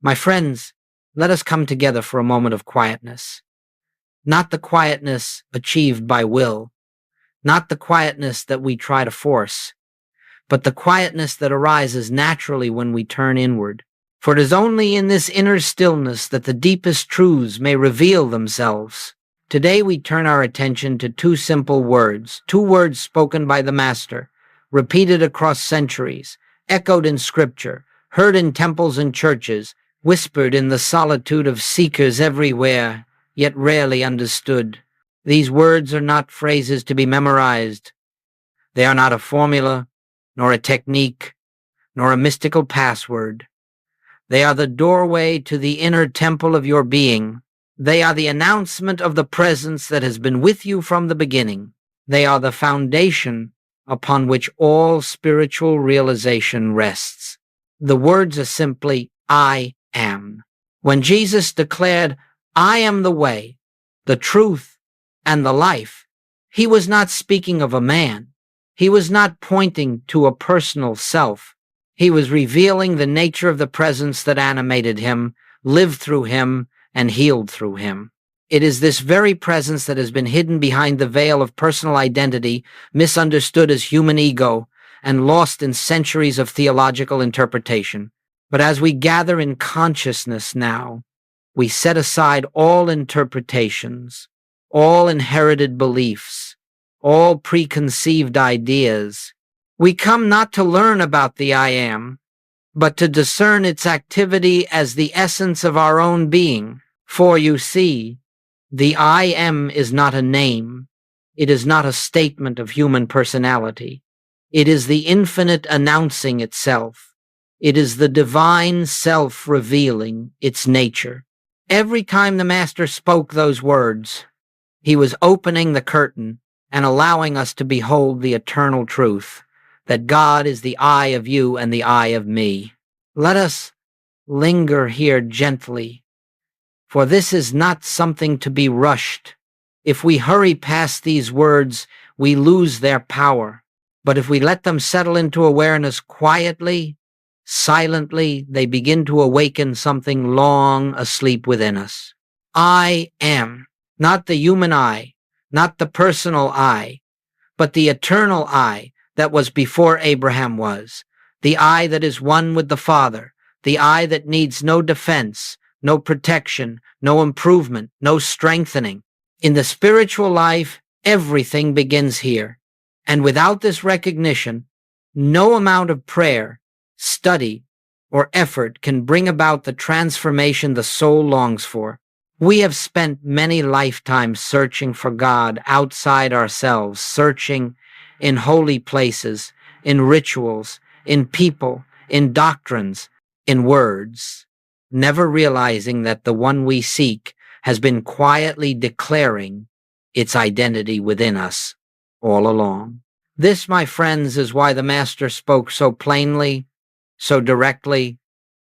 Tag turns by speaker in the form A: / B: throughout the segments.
A: My friends, let us come together for a moment of quietness. Not the quietness achieved by will, not the quietness that we try to force, but the quietness that arises naturally when we turn inward. For it is only in this inner stillness that the deepest truths may reveal themselves. Today we turn our attention to two simple words, two words spoken by the Master, repeated across centuries, echoed in scripture, heard in temples and churches, whispered in the solitude of seekers everywhere, yet rarely understood. These words are not phrases to be memorized. They are not a formula, nor a technique, nor a mystical password. They are the doorway to the inner temple of your being. They are the announcement of the presence that has been with you from the beginning. They are the foundation upon which all spiritual realization rests. The words are simply, I am. When Jesus declared, I am the way, the truth, and the life, he was not speaking of a man. He was not pointing to a personal self. He was revealing the nature of the presence that animated him, lived through him, and healed through him. It is this very presence that has been hidden behind the veil of personal identity, misunderstood as human ego, and lost in centuries of theological interpretation. But as we gather in consciousness now, we set aside all interpretations, all inherited beliefs, all preconceived ideas. We come not to learn about the I am, but to discern its activity as the essence of our own being. For you see, the I am is not a name. It is not a statement of human personality. It is the infinite announcing itself. It is the divine self revealing its nature. Every time the Master spoke those words, he was opening the curtain and allowing us to behold the eternal truth, that God is the I of you and the I of me. Let us linger here gently, for this is not something to be rushed. If we hurry past these words, we lose their power. But if we let them settle into awareness quietly, silently, they begin to awaken something long asleep within us. I am, not the human I, not the personal I, but the eternal I that was before Abraham was, the I that is one with the Father, the I that needs no defense, no protection, no improvement, no strengthening. In the spiritual life, everything begins here. And without this recognition, no amount of prayer, study, or effort can bring about the transformation the soul longs for. We have spent many lifetimes searching for God outside ourselves, searching in holy places, in rituals, in people, in doctrines, in words, never realizing that the one we seek has been quietly declaring its identity within us all along. This, my friends, is why the Master spoke so plainly, so directly,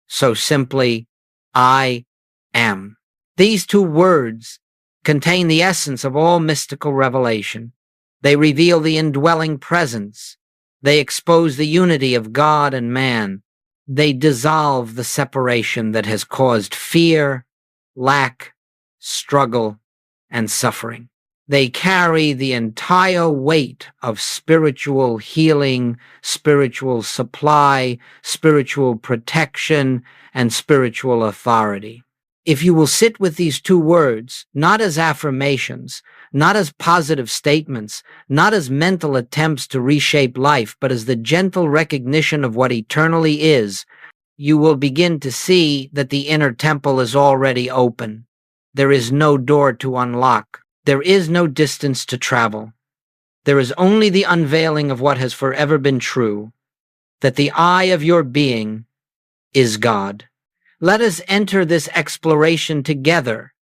A: so simply, I am. These two words contain the essence of all mystical revelation. They reveal the indwelling presence. They expose the unity of God and man. They dissolve the separation that has caused fear, lack, struggle, and suffering. They carry the entire weight of spiritual healing, spiritual supply, spiritual protection, and spiritual authority. If you will sit with these two words, not as affirmations, not as positive statements, not as mental attempts to reshape life, but as the gentle recognition of what eternally is, you will begin to see that the inner temple is already open. There is no door to unlock. There is no distance to travel. There is only the unveiling of what has forever been true, that the I of your being is God. Let us enter this exploration together,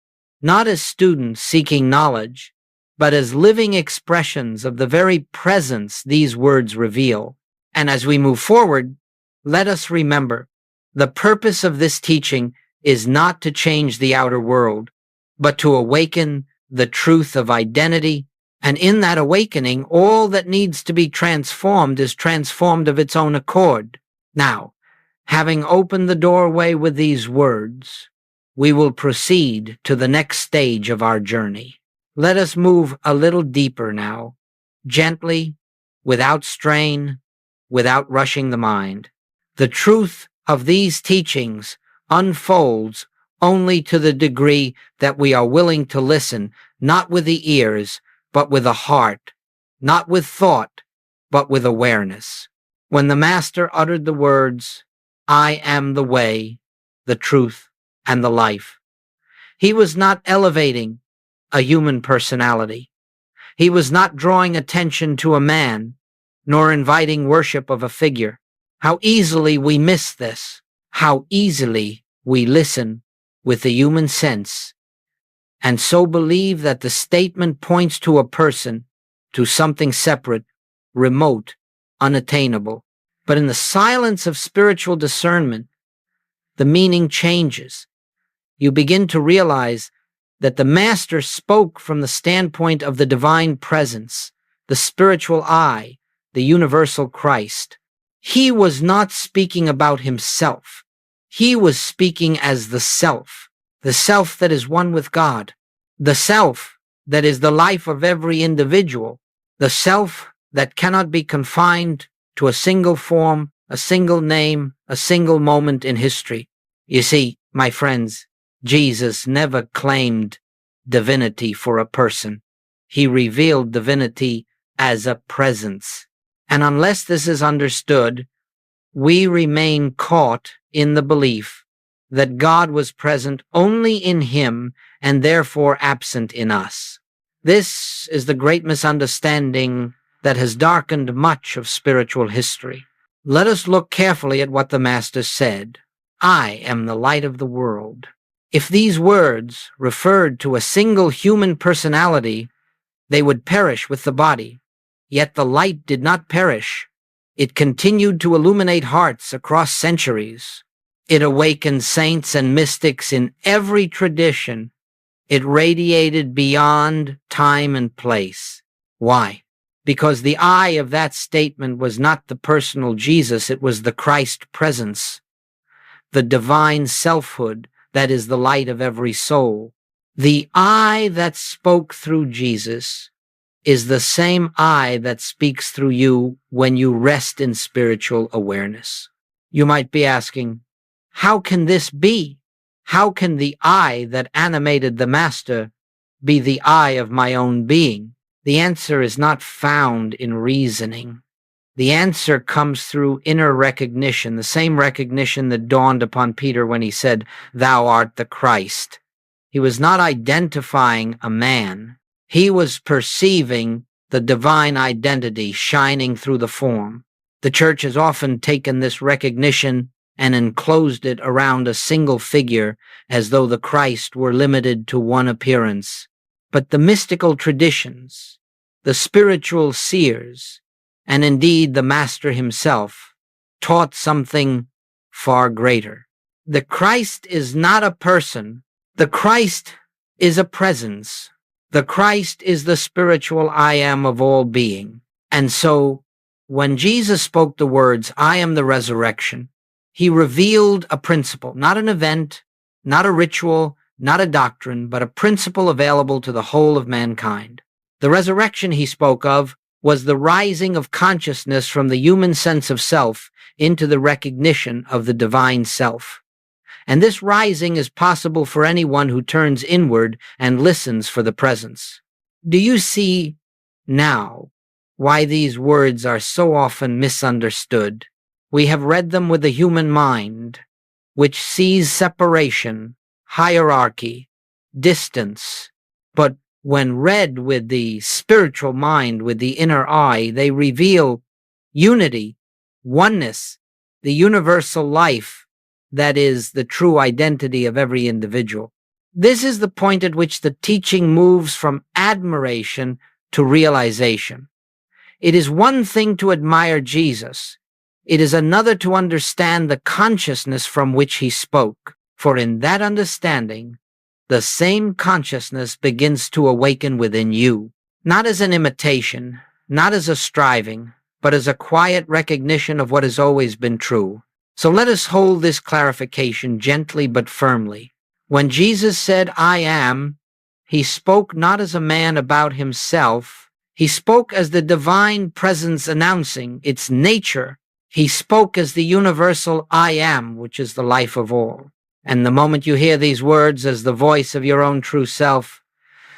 A: not as students seeking knowledge, but as living expressions of the very presence these words reveal. And as we move forward, let us remember, the purpose of this teaching is not to change the outer world, but to awaken the truth of identity, and in that awakening, all that needs to be transformed is transformed of its own accord. Now, Having opened the doorway with these words, we will proceed to the next stage of our journey. Let us move a little deeper now, gently, without strain, without rushing the mind. The truth of these teachings unfolds only to the degree that we are willing to listen, not with the ears, but with the heart, not with thought, but with awareness. When the Master uttered the words, "I am the way, the truth, and the life," he was not elevating a human personality. He was not drawing attention to a man, nor inviting worship of a figure. How easily we miss this. How easily we listen with the human sense, and so believe that the statement points to a person, to something separate, remote, unattainable. But in the silence of spiritual discernment, the meaning changes. You begin to realize that the Master spoke from the standpoint of the divine presence, the spiritual I, the universal Christ. He was not speaking about himself. He was speaking as the self that is one with God, the self that is the life of every individual, the self that cannot be confined to a single form, a single name, a single moment in history. You see, my friends, Jesus never claimed divinity for a person. He revealed divinity as a presence. And unless this is understood, we remain caught in the belief that God was present only in him and therefore absent in us. This is the great misunderstanding that has darkened much of spiritual history. Let us look carefully at what the Master said. "I am the light of the world." If these words referred to a single human personality, they would perish with the body. Yet the light did not perish. It continued to illuminate hearts across centuries. It awakened saints and mystics in every tradition. It radiated beyond time and place. Why? Because the I of that statement was not the personal Jesus, it was the Christ presence, the divine selfhood that is the light of every soul. The I that spoke through Jesus is the same I that speaks through you when you rest in spiritual awareness. You might be asking, how can this be? How can the I that animated the Master be the I of my own being? The answer is not found in reasoning. The answer comes through inner recognition, the same recognition that dawned upon Peter when he said, "Thou art the Christ." He was not identifying a man. He was perceiving the divine identity shining through the form. The Church has often taken this recognition and enclosed it around a single figure as though the Christ were limited to one appearance. But the mystical traditions, the spiritual seers, and indeed the Master himself, taught something far greater. The Christ is not a person. The Christ is a presence. The Christ is the spiritual I am of all being. And so, when Jesus spoke the words, "I am the resurrection," he revealed a principle, not an event, not a ritual, not a doctrine, but a principle available to the whole of mankind. The resurrection he spoke of was the rising of consciousness from the human sense of self into the recognition of the divine self. And this rising is possible for anyone who turns inward and listens for the presence. Do you see now why these words are so often misunderstood? We have read them with the human mind, which sees separation, hierarchy, distance, but when read with the spiritual mind, with the inner eye, they reveal unity, oneness, the universal life that is the true identity of every individual. This is the point at which the teaching moves from admiration to realization. It is one thing to admire Jesus. It is another to understand the consciousness from which he spoke. For in that understanding, the same consciousness begins to awaken within you, not as an imitation, not as a striving, but as a quiet recognition of what has always been true. So let us hold this clarification gently but firmly. When Jesus said, "I am," he spoke not as a man about himself. He spoke as the divine presence announcing its nature. He spoke as the universal "I am," which is the life of all. And the moment you hear these words as the voice of your own true self,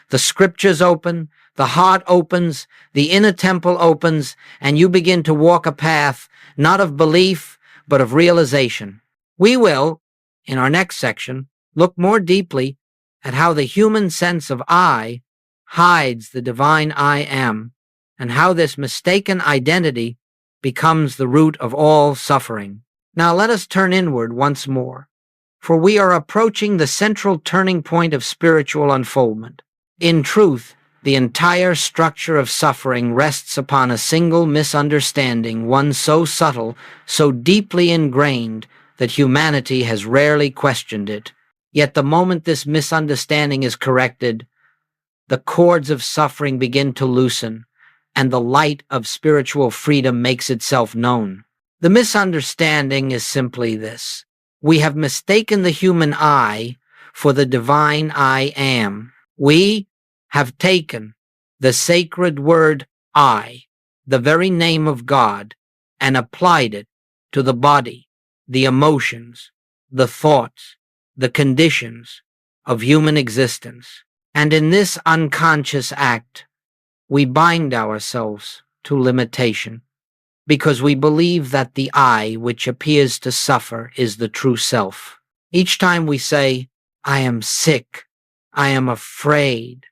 A: the scriptures open, the heart opens, the inner temple opens, and you begin to walk a path not of belief, but of realization. We will, in our next section, look more deeply at how the human sense of I hides the divine I am, and how this mistaken identity becomes the root of all suffering. Now let us turn inward once more, for we are approaching the central turning point of spiritual unfoldment. In truth, the entire structure of suffering rests upon a single misunderstanding, one so subtle, so deeply ingrained, that humanity has rarely questioned it. Yet the moment this misunderstanding is corrected, the cords of suffering begin to loosen, and the light of spiritual freedom makes itself known. The misunderstanding is simply this: we have mistaken the human I for the divine I am. We have taken the sacred word I, the very name of God, and applied it to the body, the emotions, the thoughts, the conditions of human existence. And in this unconscious act, we bind ourselves to limitation, because we believe that the I which appears to suffer is the true self. Each time we say, "I am sick," "I am afraid,"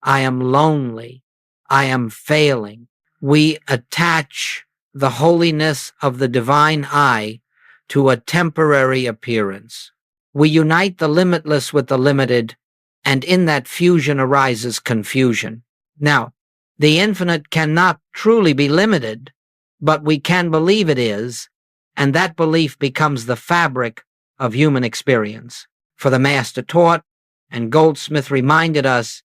A: "I am lonely," "I am failing," we attach the holiness of the divine I to a temporary appearance. We unite the limitless with the limited, and in that fusion arises confusion. Now, the infinite cannot truly be limited, but we can believe it is, and that belief becomes the fabric of human experience. For the Master taught, and Goldsmith reminded us,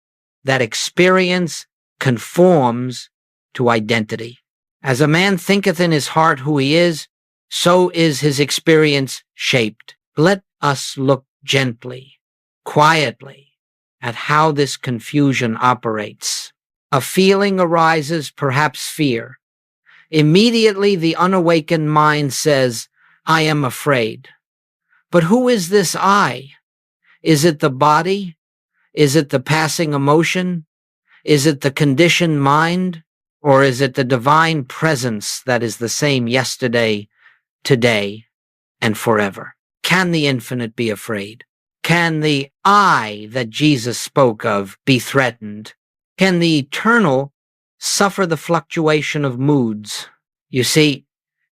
A: that experience conforms to identity. As a man thinketh in his heart who he is, so is his experience shaped. Let us look gently, quietly, at how this confusion operates. A feeling arises, perhaps fear. Immediately the unawakened mind says, "I am afraid." But who is this I? Is it the body? Is it the passing emotion? Is it the conditioned mind? Or is it the divine presence that is the same yesterday, today, and forever? Can the infinite be afraid? Can the I that Jesus spoke of be threatened? Can the eternal suffer the fluctuation of moods? You see,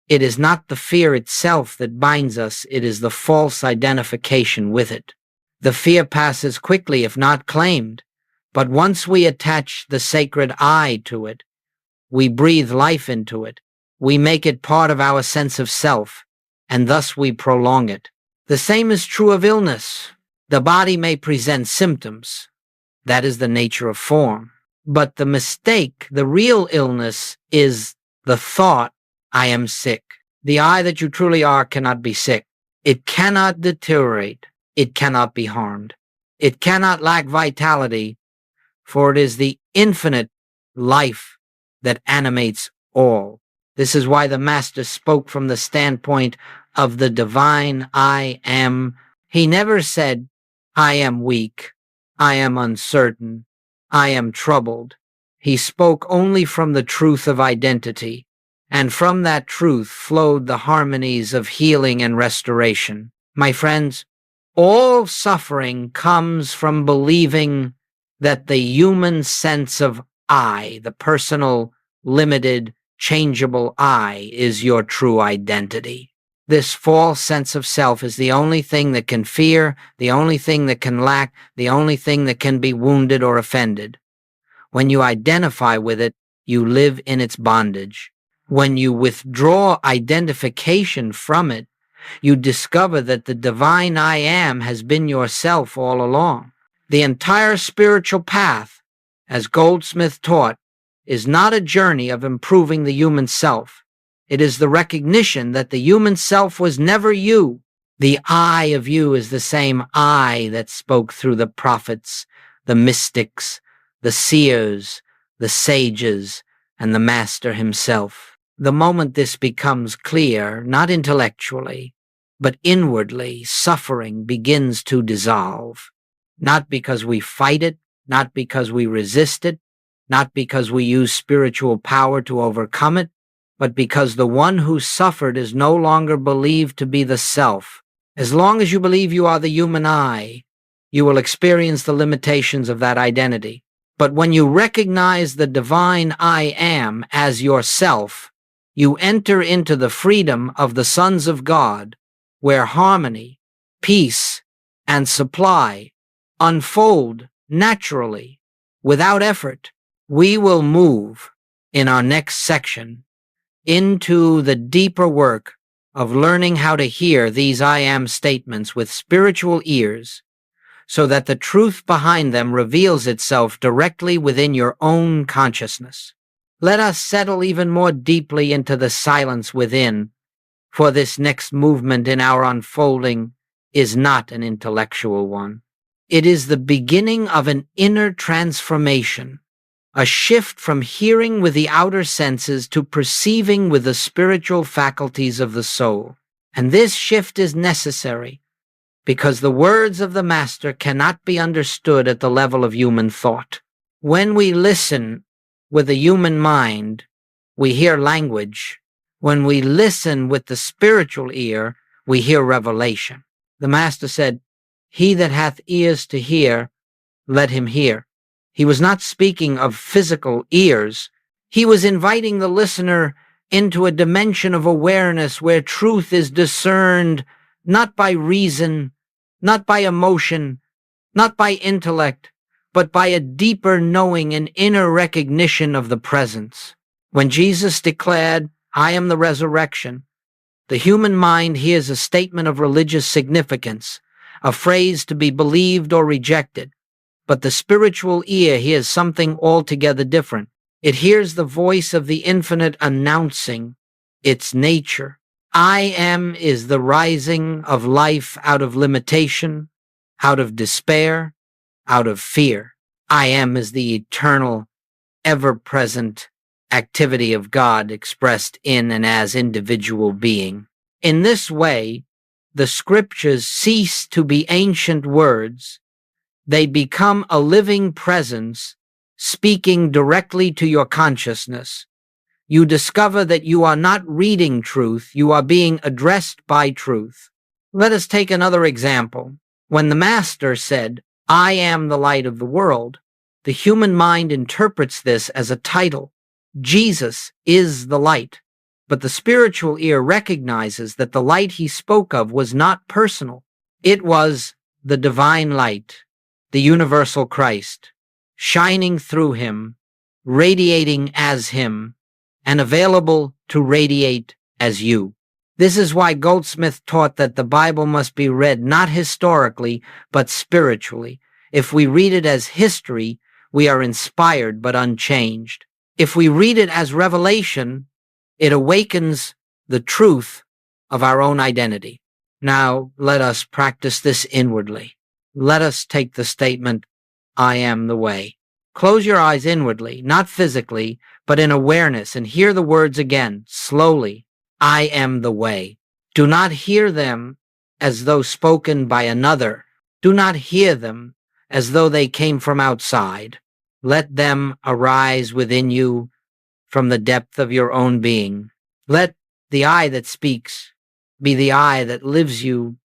A: it is not the fear itself that binds us, it is the false identification with it. The fear passes quickly if not claimed, but once we attach the sacred I to it, we breathe life into it, we make it part of our sense of self, and thus we prolong it. The same is true of illness. The body may present symptoms. That is the nature of form. But the mistake, the real illness, is the thought, "I am sick." The I that you truly are cannot be sick. It cannot deteriorate. It cannot be harmed. It cannot lack vitality, for it is the infinite life that animates all. This is why the Master spoke from the standpoint of the divine I am. He never said, "I am weak, I am uncertain, I am troubled." He spoke only from the truth of identity, and from that truth flowed the harmonies of healing and restoration. My friends, all suffering comes from believing that the human sense of I, the personal, limited, changeable I, is your true identity. This false sense of self is the only thing that can fear, the only thing that can lack, the only thing that can be wounded or offended. When you identify with it, you live in its bondage. When you withdraw identification from it, you discover that the divine I am has been yourself all along. The entire spiritual path, as Goldsmith taught, is not a journey of improving the human self. It is the recognition that the human self was never you. The I of you is the same I that spoke through the prophets, the mystics, the seers, the sages, and the Master himself. The moment this becomes clear, not intellectually, but inwardly, suffering begins to dissolve. Not because we fight it, not because we resist it, not because we use spiritual power to overcome it, but because the one who suffered is no longer believed to be the self. As long as you believe you are the human I, you will experience the limitations of that identity. But when you recognize the divine I am as yourself, you enter into the freedom of the sons of God, where harmony, peace, and supply unfold naturally, without effort. We will move in our next section into the deeper work of learning how to hear these I am statements with spiritual ears, so that the truth behind them reveals itself directly within your own consciousness. Let us settle even more deeply into the silence within, for this next movement in our unfolding is not an intellectual one. It is the beginning of an inner transformation, a shift from hearing with the outer senses to perceiving with the spiritual faculties of the soul. And this shift is necessary because the words of the Master cannot be understood at the level of human thought. When we listen with the human mind, we hear language. When we listen with the spiritual ear, we hear revelation. The Master said, "He that hath ears to hear, let him hear." He was not speaking of physical ears. He was inviting the listener into a dimension of awareness where truth is discerned not by reason, not by emotion, not by intellect, but by a deeper knowing and inner recognition of the presence. When Jesus declared, "I am the resurrection," the human mind hears a statement of religious significance, a phrase to be believed or rejected. But the spiritual ear hears something altogether different. It hears the voice of the infinite announcing its nature. I am is the rising of life out of limitation, out of despair, out of fear. I am is the eternal, ever-present activity of God expressed in and as individual being. In this way, the scriptures cease to be ancient words. They become a living presence speaking directly to your consciousness. You discover that you are not reading truth, you are being addressed by truth. Let us take another example. When the Master said, "I am the light of the world," the human mind interprets this as a title. Jesus is the light. But the spiritual ear recognizes that the light he spoke of was not personal. It was the divine light, the universal Christ, shining through him, radiating as him, and available to radiate as you. This is why Goldsmith taught that the Bible must be read not historically, but spiritually. If we read it as history, we are inspired but unchanged. If we read it as revelation, it awakens the truth of our own identity. Now, let us practice this inwardly. Let us take the statement, "I am the way." Close your eyes inwardly, not physically, but in awareness, and hear the words again, slowly. I am the way. Do not hear them as though spoken by another. Do not hear them as though they came from outside. Let them arise within you from the depth of your own being. Let the I that speaks be the I that lives you,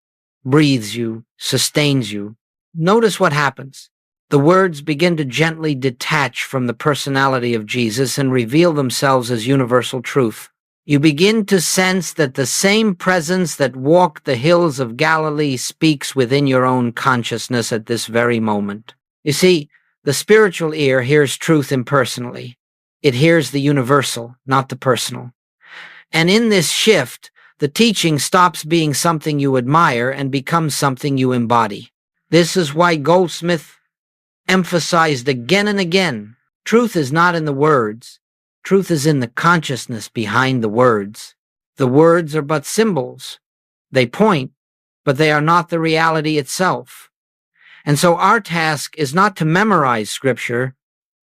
A: breathes you, sustains you. Notice what happens. The words begin to gently detach from the personality of Jesus and reveal themselves as universal truth. You begin to sense that the same presence that walked the hills of Galilee speaks within your own consciousness at this very moment. You see, the spiritual ear hears truth impersonally. It hears the universal, not the personal. And in this shift, the teaching stops being something you admire and becomes something you embody. This is why Goldsmith emphasized again and again, truth is not in the words. Truth is in the consciousness behind the words. The words are but symbols. They point, but they are not the reality itself. And so our task is not to memorize Scripture,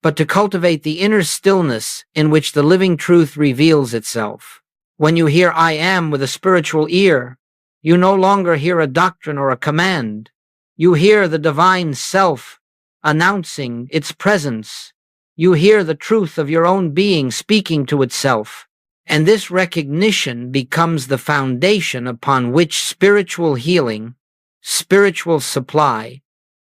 A: but to cultivate the inner stillness in which the living truth reveals itself. When you hear "I am" with a spiritual ear, you no longer hear a doctrine or a command. You hear the divine self announcing its presence. You hear the truth of your own being speaking to itself. And this recognition becomes the foundation upon which spiritual healing, spiritual supply,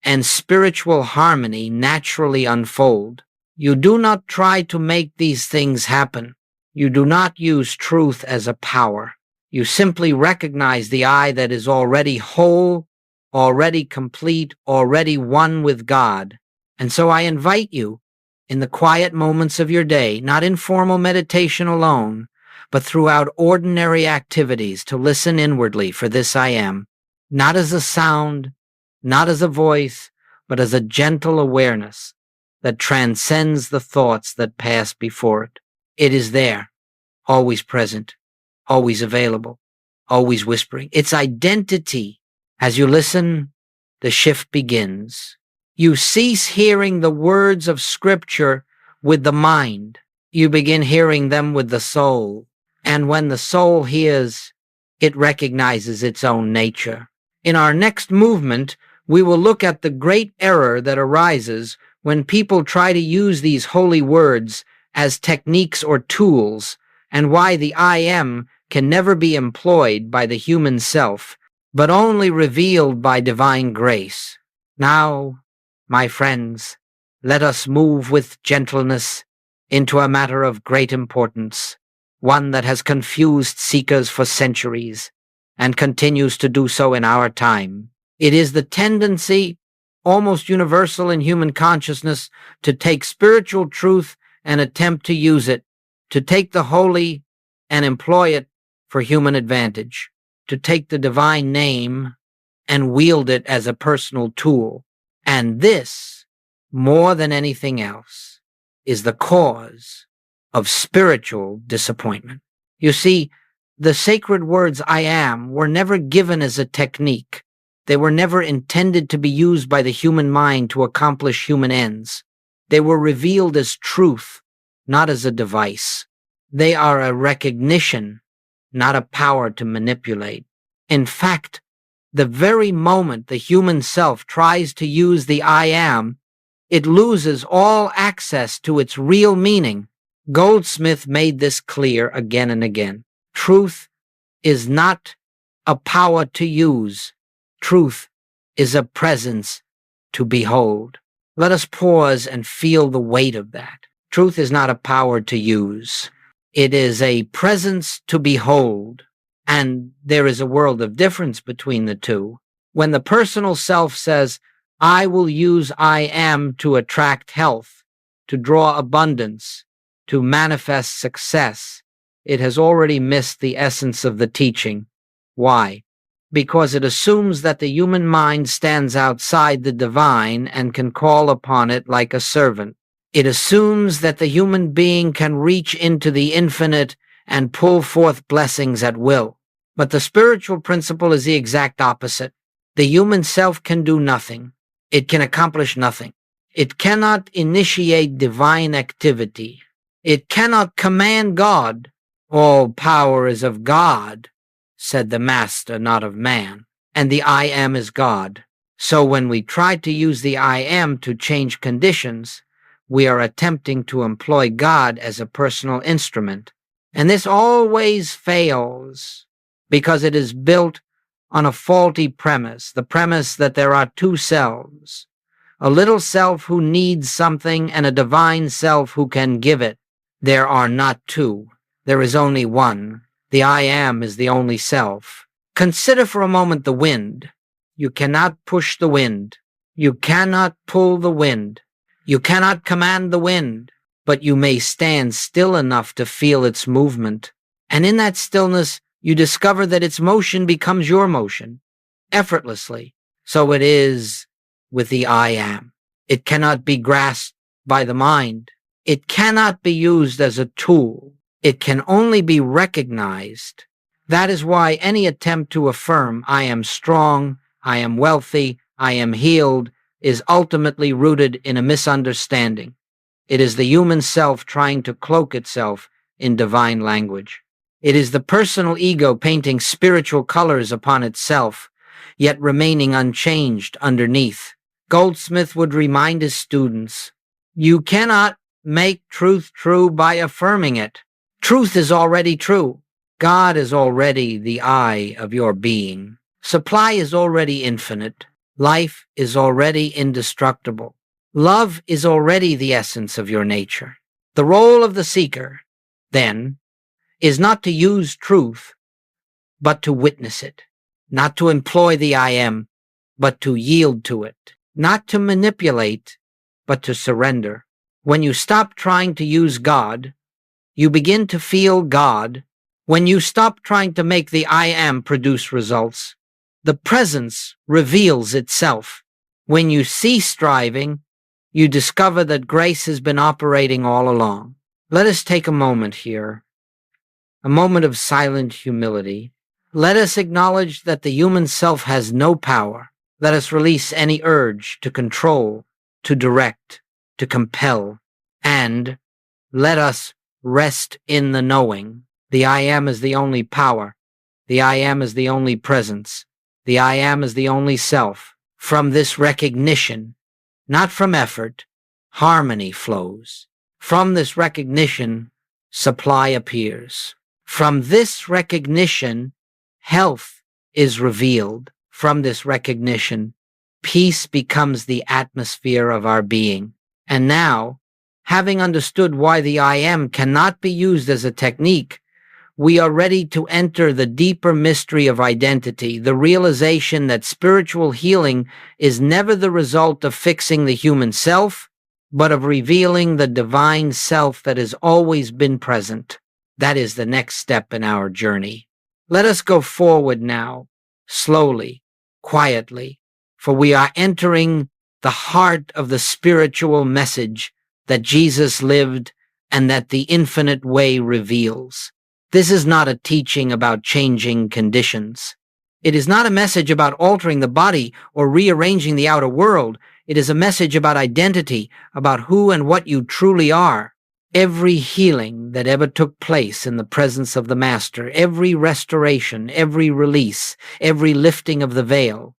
A: and spiritual harmony naturally unfold. You do not try to make these things happen. You do not use truth as a power. You simply recognize the I that is already whole, already complete, already one with God. And so I invite you, in the quiet moments of your day, not in formal meditation alone, but throughout ordinary activities, to listen inwardly for this "I am," not as a sound, not as a voice, but as a gentle awareness that transcends the thoughts that pass before it. It is there, always present, always available, always whispering. Its identity. As you listen, the shift begins. You cease hearing the words of Scripture with the mind. You begin hearing them with the soul. And when the soul hears, it recognizes its own nature. In our next movement, we will look at the great error that arises when people try to use these holy words as techniques or tools, and why the "I am" can never be employed by the human self, but only revealed by divine grace. Now, my friends, let us move with gentleness into a matter of great importance, one that has confused seekers for centuries and continues to do so in our time. It is the tendency, almost universal in human consciousness, to take spiritual truth and attempt to use it, to take the holy and employ it for human advantage, to take the divine name and wield it as a personal tool. And this, more than anything else, is the cause of spiritual disappointment. You see, the sacred words "I am" were never given as a technique. They were never intended to be used by the human mind to accomplish human ends. They were revealed as truth, not as a device. They are a recognition, not a power to manipulate. In fact, the very moment the human self tries to use the "I am," it loses all access to its real meaning. Goldsmith made this clear again and again. Truth is not a power to use. Truth is a presence to behold. Let us pause and feel the weight of that. Truth is not a power to use. It is a presence to behold. And there is a world of difference between the two. When the personal self says, "I will use I am to attract health, to draw abundance, to manifest success," it has already missed the essence of the teaching. Why? Because it assumes that the human mind stands outside the divine and can call upon it like a servant. It assumes that the human being can reach into the infinite and pull forth blessings at will. But the spiritual principle is the exact opposite. The human self can do nothing. It can accomplish nothing. It cannot initiate divine activity. It cannot command God. "All power is of God," said the Master, "not of man. And the I am is God." So when we try to use the I am to change conditions, we are attempting to employ God as a personal instrument. And this always fails because it is built on a faulty premise, the premise that there are two selves, a little self who needs something and a divine self who can give it. There are not two. There is only one. The I am is the only self. Consider for a moment the wind. You cannot push the wind. You cannot pull the wind. You cannot command the wind, but you may stand still enough to feel its movement. And in that stillness, you discover that its motion becomes your motion, effortlessly. So it is with the I am. It cannot be grasped by the mind. It cannot be used as a tool. It can only be recognized That is why any attempt to affirm, I am strong, I am wealthy, I am healed, is ultimately rooted in a misunderstanding. It is the human self trying to cloak itself in divine language. It is the personal ego painting spiritual colors upon itself, yet remaining unchanged underneath. Goldsmith would remind his students, you cannot make truth true by affirming it. Truth is already true. God is already the I of your being. Supply is already infinite. Life is already indestructible. Love is already the essence of your nature. The role of the seeker, then, is not to use truth, but to witness it. Not to employ the I am, but to yield to it. Not to manipulate, but to surrender. When you stop trying to use God, you begin to feel God. When you stop trying to make the I am produce results, the presence reveals itself. When you cease striving, you discover that grace has been operating all along. Let us take a moment here, a moment of silent humility. Let us acknowledge that the human self has no power. Let us release any urge to control, to direct, to compel, and let us rest in the knowing. The I am is the only power. The I am is the only presence. The I am is the only self. From this recognition, not from effort, harmony flows. From this recognition, supply appears. From this recognition, health is revealed. From this recognition, peace becomes the atmosphere of our being. And now, having understood why the I am cannot be used as a technique, we are ready to enter the deeper mystery of identity, the realization that spiritual healing is never the result of fixing the human self, but of revealing the divine self that has always been present. That is the next step in our journey. Let us go forward now, slowly, quietly, for we are entering the heart of the spiritual message that Jesus lived and that the infinite way reveals. This is not a teaching about changing conditions. It is not a message about altering the body or rearranging the outer world. It is a message about identity, about who and what you truly are. Every healing that ever took place in the presence of the Master, every restoration, every release, every lifting of the veil,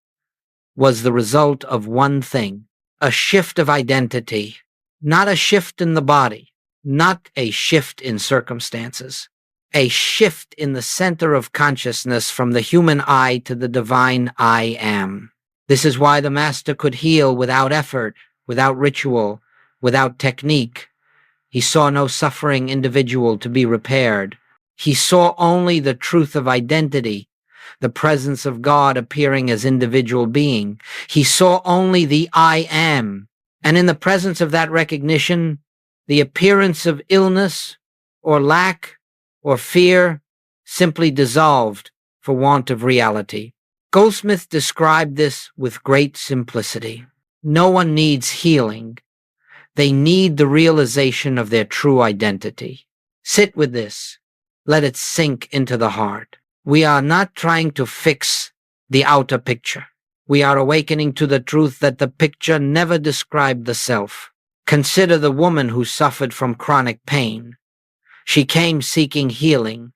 A: was the result of one thing: a shift of identity, not a shift in the body, not a shift in circumstances, a shift in the center of consciousness from the human I to the divine I am. This is why the Master could heal without effort, without ritual, without technique. He saw no suffering individual to be repaired. He saw only the truth of identity, the presence of God appearing as individual being. He saw only the I am, and in the presence of that recognition, the appearance of illness or lack or fear simply dissolved for want of reality. Goldsmith described this with great simplicity. No one needs healing. They need the realization of their true identity. Sit with this. Let it sink into the heart. We are not trying to fix the outer picture. We are awakening to the truth that the picture never described the self. Consider the woman who suffered from chronic pain. She came seeking healing,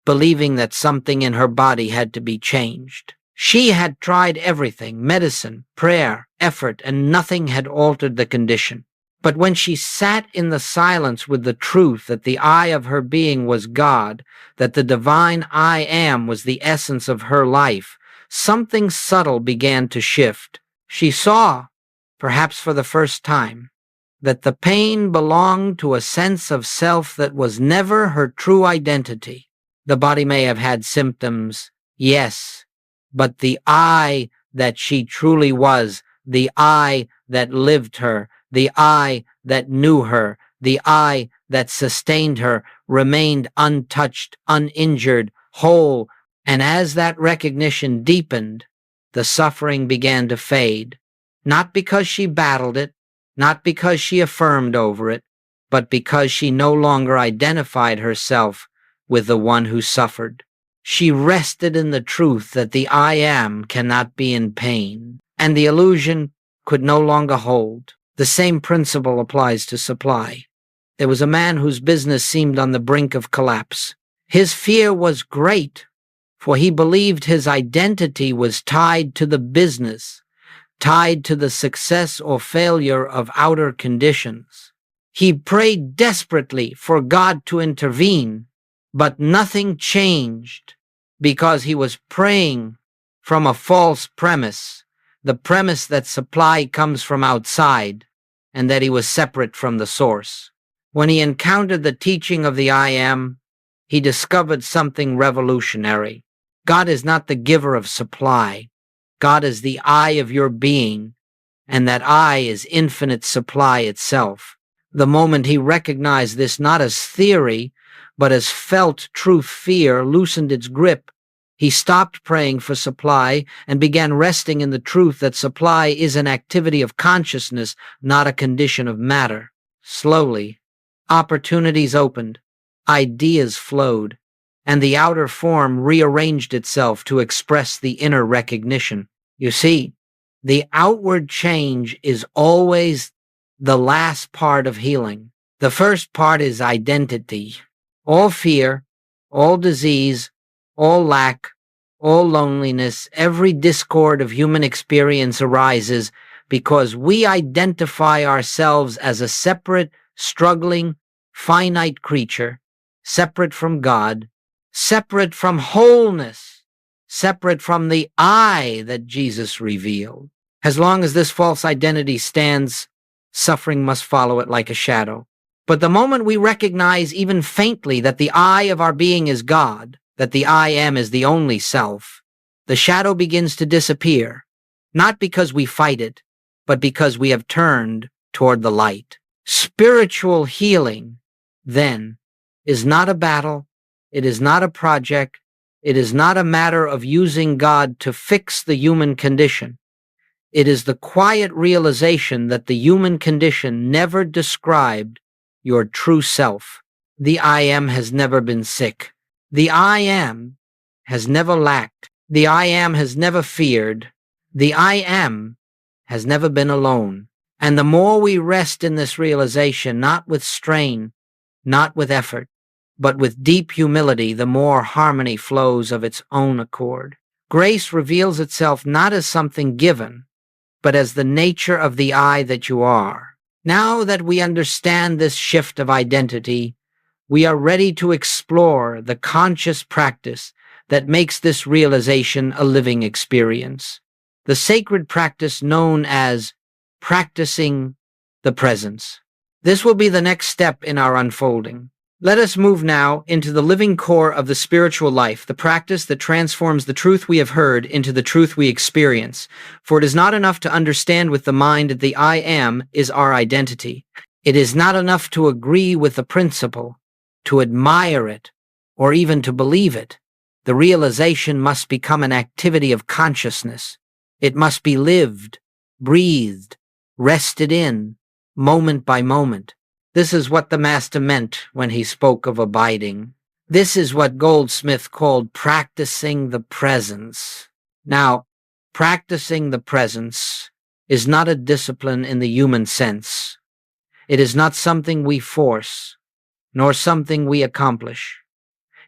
A: believing that something in her body had to be changed. She had tried everything: medicine, prayer, effort, and nothing had altered the condition. But when she sat in the silence with the truth that the I of her being was God, that the divine I am was the essence of her life, something subtle began to shift. She saw, perhaps for the first time, that the pain belonged to a sense of self that was never her true identity. The body may have had symptoms, yes, but the I that she truly was, the I that lived her, the I that knew her, the I that sustained her, remained untouched, uninjured, whole, and as that recognition deepened, the suffering began to fade, not because she battled it, not because she affirmed over it, but because she no longer identified herself with the one who suffered. She rested in the truth that the I am cannot be in pain, and the illusion could no longer hold. The same principle applies to supply. There was a man whose business seemed on the brink of collapse. His fear was great, for he believed his identity was tied to the business, tied to the success or failure of outer conditions. He prayed desperately for God to intervene, but nothing changed because he was praying from a false premise, the premise that supply comes from outside and that he was separate from the source. When he encountered the teaching of the I am, he discovered something revolutionary. God is not the giver of supply. God is the I of your being, and that I is infinite supply itself. The moment he recognized this not as theory, but as felt truth, fear loosened its grip. He stopped praying for supply and began resting in the truth that supply is an activity of consciousness, not a condition of matter. Slowly, opportunities opened, ideas flowed, and the outer form rearranged itself to express the inner recognition. You see, the outward change is always the last part of healing. The first part is identity. All fear, all disease, all lack, all loneliness, every discord of human experience arises because we identify ourselves as a separate, struggling, finite creature, separate from God, separate from wholeness, separate from the I that Jesus revealed. As long as this false identity stands, suffering must follow it like a shadow. But the moment we recognize even faintly that the I of our being is God, that the I am is the only self, the shadow begins to disappear, not because we fight it, but because we have turned toward the light. Spiritual healing, then, is not a battle, it is not a project, it is not a matter of using God to fix the human condition. It is the quiet realization that the human condition never described your true self. The I am has never been sick. The I am has never lacked. The I am has never feared. The I am has never been alone. And the more we rest in this realization, not with strain, not with effort, but with deep humility, the more harmony flows of its own accord. Grace reveals itself not as something given, but as the nature of the I that you are. Now that we understand this shift of identity, we are ready to explore the conscious practice that makes this realization a living experience. The sacred practice known as practicing the presence. This will be the next step in our unfolding. Let us move now into the living core of the spiritual life, the practice that transforms the truth we have heard into the truth we experience. For it is not enough to understand with the mind that the I am is our identity. It is not enough to agree with the principle, to admire it, or even to believe it. The realization must become an activity of consciousness. It must be lived, breathed, rested in, moment by moment. This is what the Master meant when he spoke of abiding. This is what Goldsmith called practicing the presence. Now, practicing the presence is not a discipline in the human sense. It is not something we force, nor something we accomplish.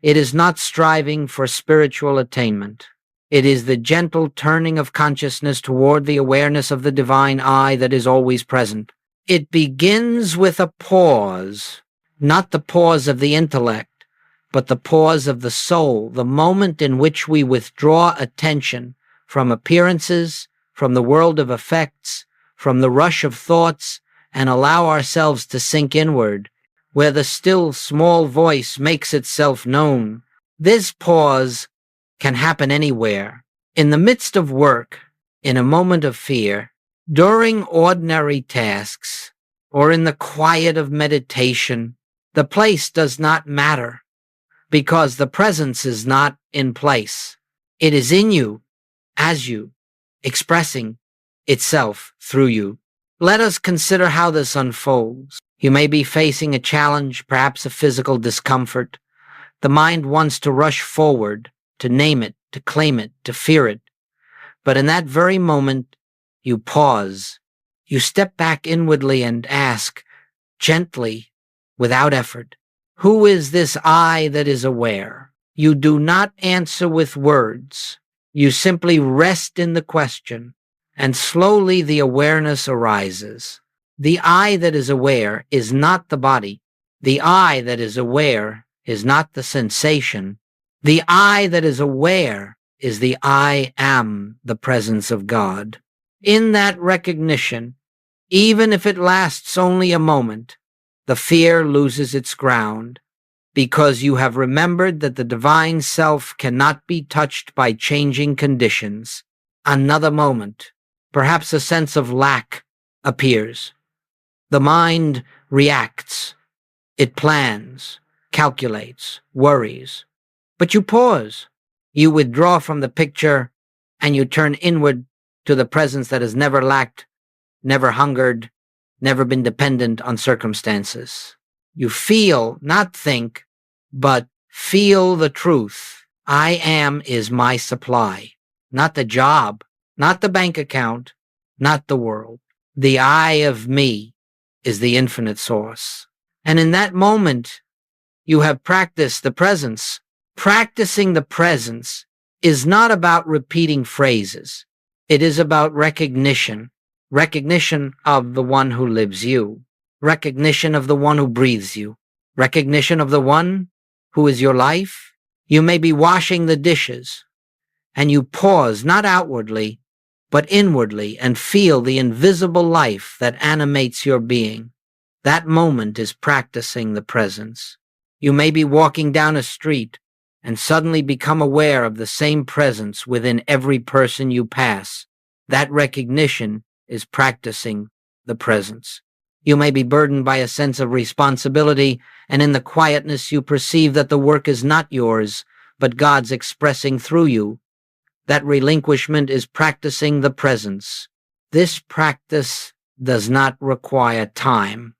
A: It is not striving for spiritual attainment. It is the gentle turning of consciousness toward the awareness of the divine I that is always present. It begins with a pause, not the pause of the intellect, but the pause of the soul, the moment in which we withdraw attention from appearances, from the world of effects, from the rush of thoughts, and allow ourselves to sink inward, where the still small voice makes itself known. This pause can happen anywhere, in the midst of work, in a moment of fear, during ordinary tasks, or in the quiet of meditation. The place does not matter, because the presence is not in place. It is in you, as you, expressing itself through you. Let us consider how this unfolds. You may be facing a challenge, perhaps a physical discomfort. The mind wants to rush forward, to name it, to claim it, to fear it. But in that very moment, you pause. You step back inwardly and ask, gently, without effort, who is this I that is aware? You do not answer with words. You simply rest in the question, and slowly the awareness arises. The I that is aware is not the body. The I that is aware is not the sensation. The I that is aware is the I am the presence of God. In that recognition, even if it lasts only a moment, the fear loses its ground, because you have remembered that the divine self cannot be touched by changing conditions. Another moment, perhaps a sense of lack, appears. The mind reacts. It plans, calculates, worries. But you pause. You withdraw from the picture, and you turn inward to the presence that has never lacked, never hungered, never been dependent on circumstances. You feel, not think, but feel the truth. I am is my supply, not the job, not the bank account, not the world. The I of me is the infinite source. And in that moment, you have practiced the presence. Practicing the presence is not about repeating phrases. It is about recognition. Recognition of the one who lives you. Recognition of the one who breathes you. Recognition of the one who is your life. You may be washing the dishes, and you pause not outwardly, but inwardly, and feel the invisible life that animates your being. That moment is practicing the presence. You may be walking down a street and suddenly become aware of the same presence within every person you pass. That recognition is practicing the presence. You may be burdened by a sense of responsibility, and in the quietness you perceive that the work is not yours, but God's expressing through you. That relinquishment is practicing the presence. This practice does not require time.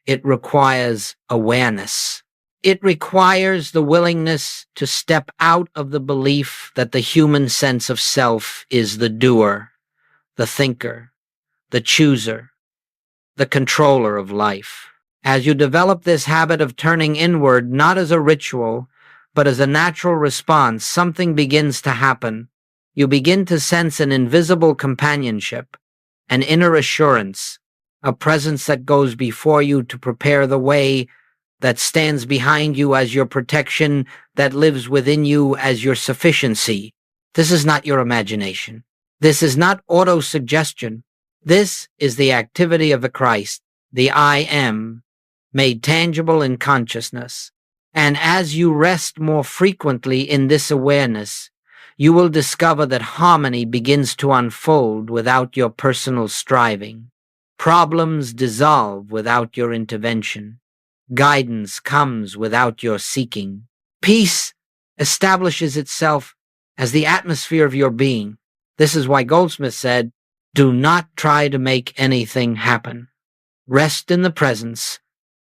A: It requires awareness. It requires the willingness to step out of the belief that the human sense of self is the doer, the thinker, the chooser, the controller of life. As you develop this habit of turning inward, not as a ritual, but as a natural response, something begins to happen. You begin to sense an invisible companionship, an inner assurance, a presence that goes before you to prepare the way, that stands behind you as your protection, that lives within you as your sufficiency. This is not your imagination. This is not auto-suggestion. This is the activity of the Christ, the I am, made tangible in consciousness. And as you rest more frequently in this awareness, you will discover that harmony begins to unfold without your personal striving. Problems dissolve without your intervention. Guidance comes without your seeking. Peace establishes itself as the atmosphere of your being. This is why Goldsmith said, "Do not try to make anything happen. Rest in the presence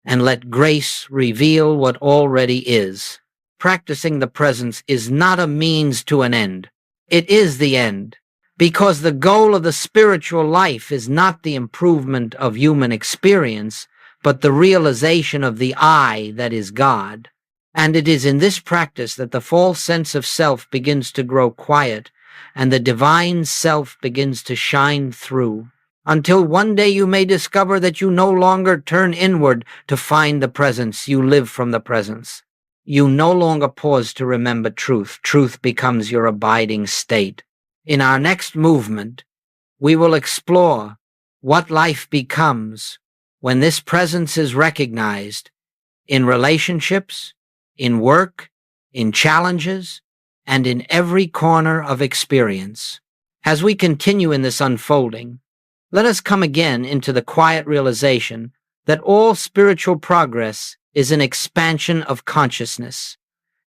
A: and let grace reveal what already is." Practicing the presence is not a means to an end. It is the end, because the goal of the spiritual life is not the improvement of human experience, but the realization of the I that is God. And it is in this practice that the false sense of self begins to grow quiet, and the divine self begins to shine through, until one day you may discover that you no longer turn inward to find the presence, you live from the presence. You no longer pause to remember truth. Truth becomes your abiding state. In our next movement, we will explore what life becomes when this presence is recognized in relationships, in work, in challenges, and in every corner of experience. As we continue in this unfolding, let us come again into the quiet realization that all spiritual progress is an expansion of consciousness.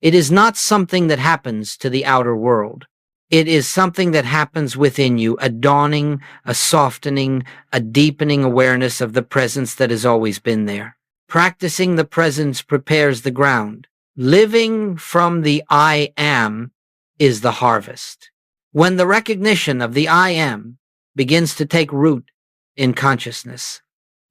A: It is not something that happens to the outer world. It is something that happens within you, a dawning, a softening, a deepening awareness of the presence that has always been there. Practicing the presence prepares the ground. Living from the I am is the harvest. When the recognition of the I am begins to take root in consciousness,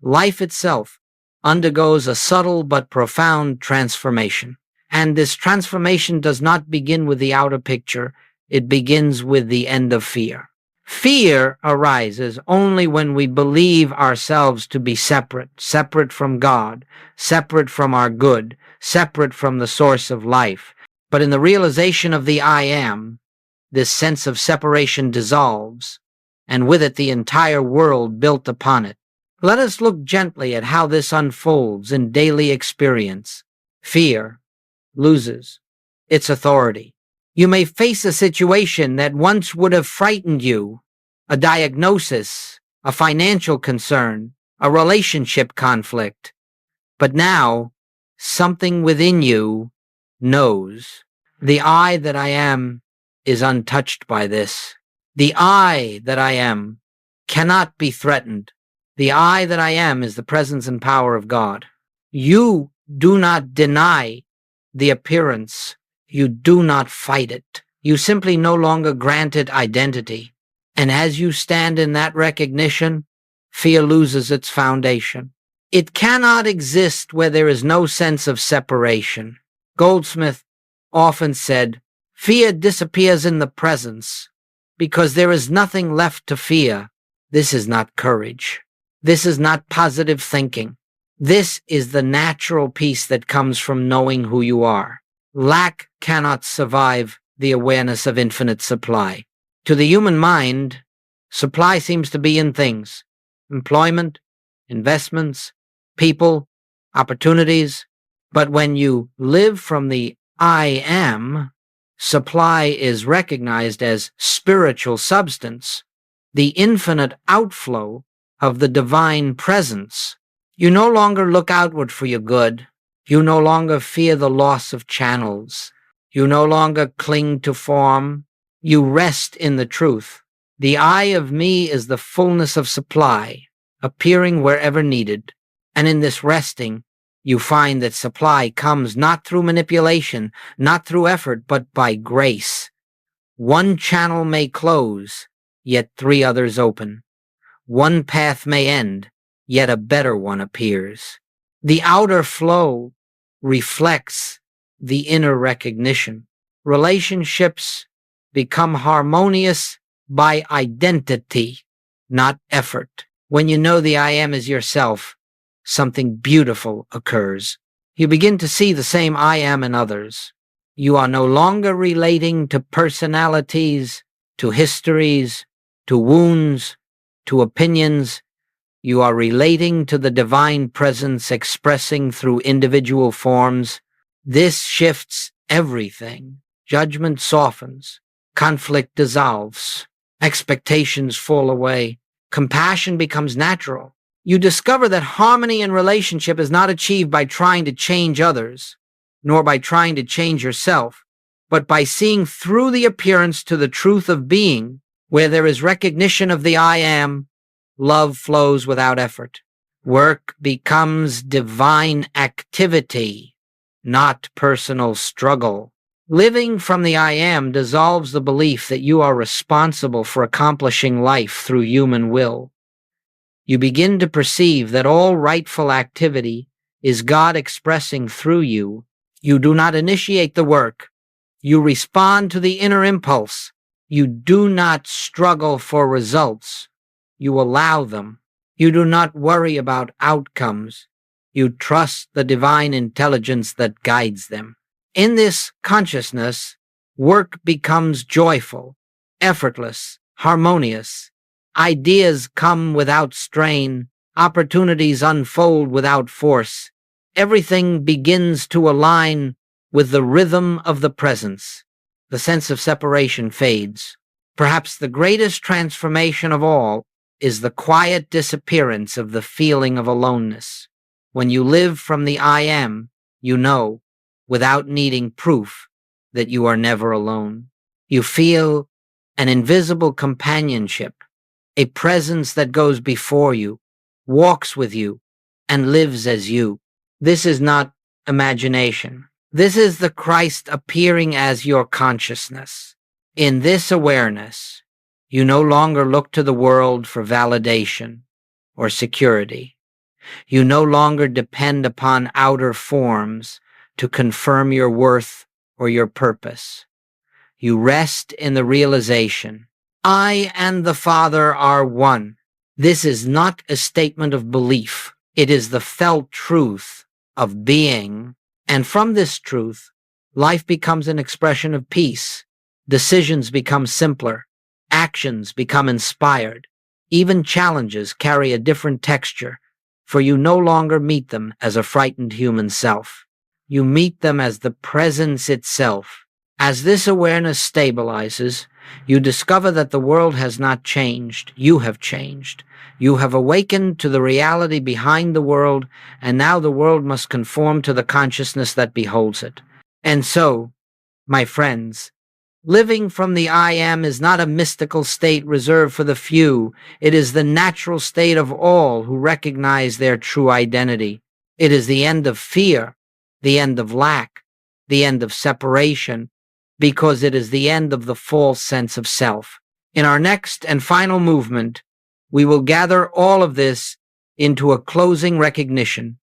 A: life itself undergoes a subtle but profound transformation. And this transformation does not begin with the outer picture, it begins with the end of fear. Fear arises only when we believe ourselves to be separate from God, separate from our good, separate from the source of life. But in the realization of the I am, this sense of separation dissolves, and with it the entire world built upon it. Let us look gently at how this unfolds in daily experience. Fear loses its authority. You may face a situation that once would have frightened you, a diagnosis, a financial concern, a relationship conflict. But now, something within you knows. The I that I am is untouched by this. The I that I am cannot be threatened. The I that I am is the presence and power of God. You do not deny the appearance. You do not fight it. You simply no longer grant it identity. And as you stand in that recognition, fear loses its foundation. It cannot exist where there is no sense of separation. Goldsmith often said, "Fear disappears in the presence because there is nothing left to fear." This is not courage. This is not positive thinking. This is the natural peace that comes from knowing who you are. Lack cannot survive the awareness of infinite supply. To the human mind, supply seems to be in things: employment, investments, people, opportunities. But when you live from the I am, supply is recognized as spiritual substance, the infinite outflow of the divine presence. You no longer look outward for your good. You no longer fear the loss of channels. You no longer cling to form. You rest in the truth. The I of me is the fullness of supply, appearing wherever needed. And in this resting, you find that supply comes not through manipulation, not through effort, but by grace. One channel may close, yet 3 others open. One path may end, yet a better one appears. The outer flow reflects the inner recognition. Relationships become harmonious by identity, not effort. When you know the I am is yourself, something beautiful occurs. You begin to see the same I am in others. You are no longer relating to personalities, to histories, to wounds, to opinions. You are relating to the divine presence expressing through individual forms. This shifts everything. Judgment softens. Conflict dissolves. Expectations fall away. Compassion becomes natural. You discover that harmony in relationship is not achieved by trying to change others, nor by trying to change yourself, but by seeing through the appearance to the truth of being. Where there is recognition of the I am, love flows without effort. Work becomes divine activity, not personal struggle. Living from the I am dissolves the belief that you are responsible for accomplishing life through human will. You begin to perceive that all rightful activity is God expressing through you. You do not initiate the work. You respond to the inner impulse. You do not struggle for results. You allow them. You do not worry about outcomes. You trust the divine intelligence that guides them. In this consciousness, work becomes joyful, effortless, harmonious. Ideas come without strain. Opportunities unfold without force. Everything begins to align with the rhythm of the presence. The sense of separation fades. Perhaps the greatest transformation of all is the quiet disappearance of the feeling of aloneness. When you live from the I am, you know, without needing proof, that you are never alone. You feel an invisible companionship, a presence that goes before you, walks with you, and lives as you. This is not imagination. This is the Christ appearing as your consciousness. In this awareness, you no longer look to the world for validation or security. You no longer depend upon outer forms to confirm your worth or your purpose. You rest in the realization, I and the Father are one. This is not a statement of belief. It is the felt truth of being. And from this truth, life becomes an expression of peace. Decisions become simpler. Actions become inspired. Even challenges carry a different texture, for you no longer meet them as a frightened human self. You meet them as the presence itself. As this awareness stabilizes, you discover that the world has not changed. You have changed. You have awakened to the reality behind the world, and now the world must conform to the consciousness that beholds it. And so, my friends, living from the I am is not a mystical state reserved for the few. It is the natural state of all who recognize their true identity. It is the end of fear, the end of lack, the end of separation, because it is the end of the false sense of self. In our next and final movement, we will gather all of this into a closing recognition,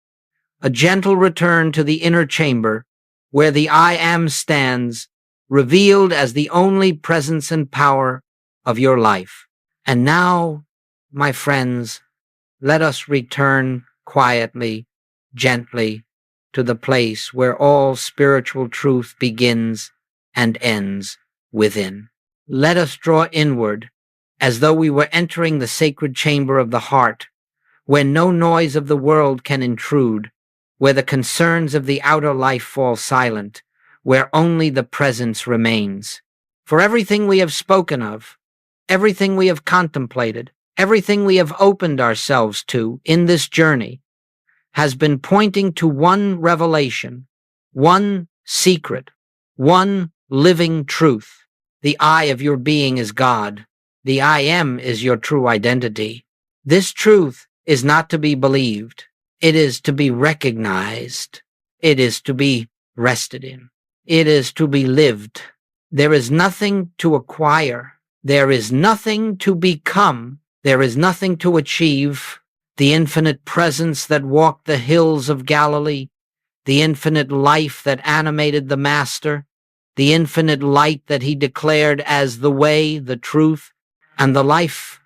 A: a gentle return to the inner chamber where the I am stands, revealed as the only presence and power of your life. And now, my friends, let us return quietly, gently, to the place where all spiritual truth begins and ends within. Let us draw inward, as though we were entering the sacred chamber of the heart, where no noise of the world can intrude, where the concerns of the outer life fall silent, where only the presence remains. For everything we have spoken of, everything we have contemplated, everything we have opened ourselves to in this journey has been pointing to one revelation, one secret, one living truth. The I of your being is God. The I am is your true identity. This truth is not to be believed. It is to be recognized. It is to be rested in. It is to be lived. There is nothing to acquire. There is nothing to become. There is nothing to achieve. The infinite presence that walked the hills of Galilee, the infinite life that animated the Master, the infinite light that he declared as the way, the truth, and the life.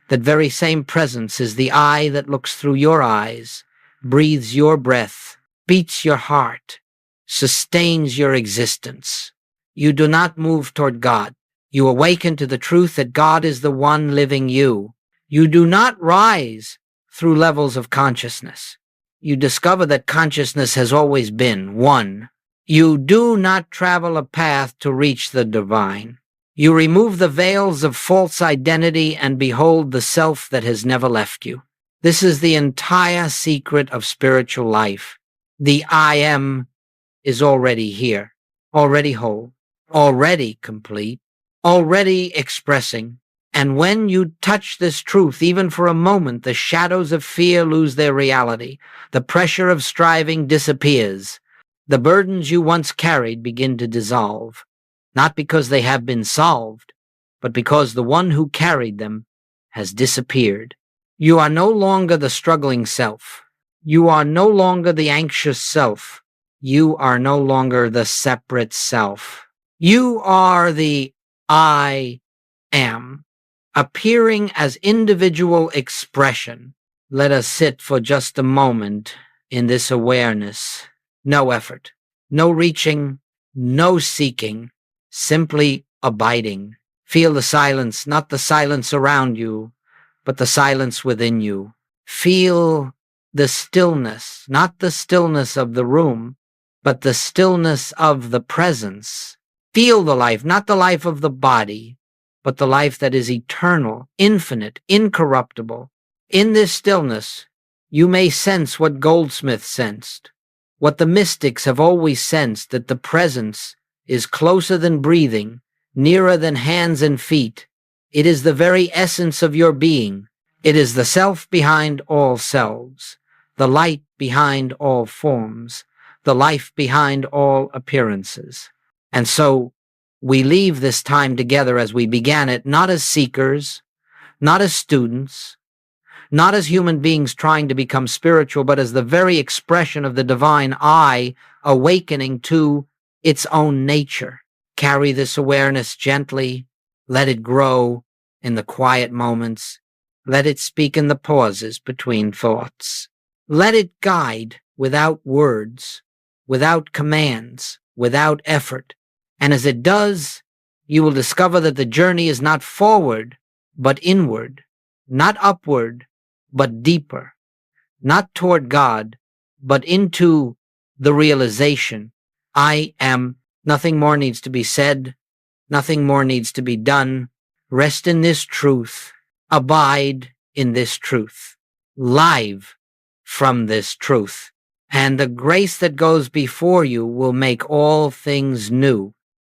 A: That very same presence is the eye that looks through your eyes, breathes your breath, beats your heart, sustains your existence. You do not move toward God. You awaken to the truth that God is the one living you. You do not rise through levels of consciousness. You discover that consciousness has always been one. You do not travel a path to reach the divine. You remove the veils of false identity and behold the self that has never left you. This is the entire secret of spiritual life. The I am is already here, already whole, already complete, already expressing. And when you touch this truth, even for a moment, the shadows of fear lose their reality. The pressure of striving disappears. The burdens you once carried begin to dissolve, not because they have been solved, but because the one who carried them has disappeared. You are no longer the struggling self. You are no longer the anxious self. You are no longer the separate self. You are the I am, appearing as individual expression. Let us sit for just a moment in this awareness. No effort, no reaching, no seeking, simply abiding. Feel the silence, not the silence around you, but the silence within you. Feel the stillness, not the stillness of the room, but the stillness of the presence. Feel the life, not the life of the body, but the life that is eternal, infinite, incorruptible. In this stillness, you may sense what Goldsmith sensed, what the mystics have always sensed, that the presence is closer than breathing, nearer than hands and feet. It is the very essence of your being. It is the self behind all selves, the light behind all forms, the life behind all appearances. And so, We leave this time together as we began it, not as seekers, not as students, not as human beings trying to become spiritual, but as the very expression of the divine I awakening to its own nature. Carry this awareness gently. Let it grow in the quiet moments. Let it speak in the pauses between thoughts. Let it guide without words, without commands, without effort. And as it does, you will discover that the journey is not forward, but inward, not upward, but deeper, not toward God, but into the realization, I am. Nothing more needs to be said. Nothing more needs to be done. Rest in this truth. Abide in this truth. Live from this truth. And the grace that goes before you will make all things new.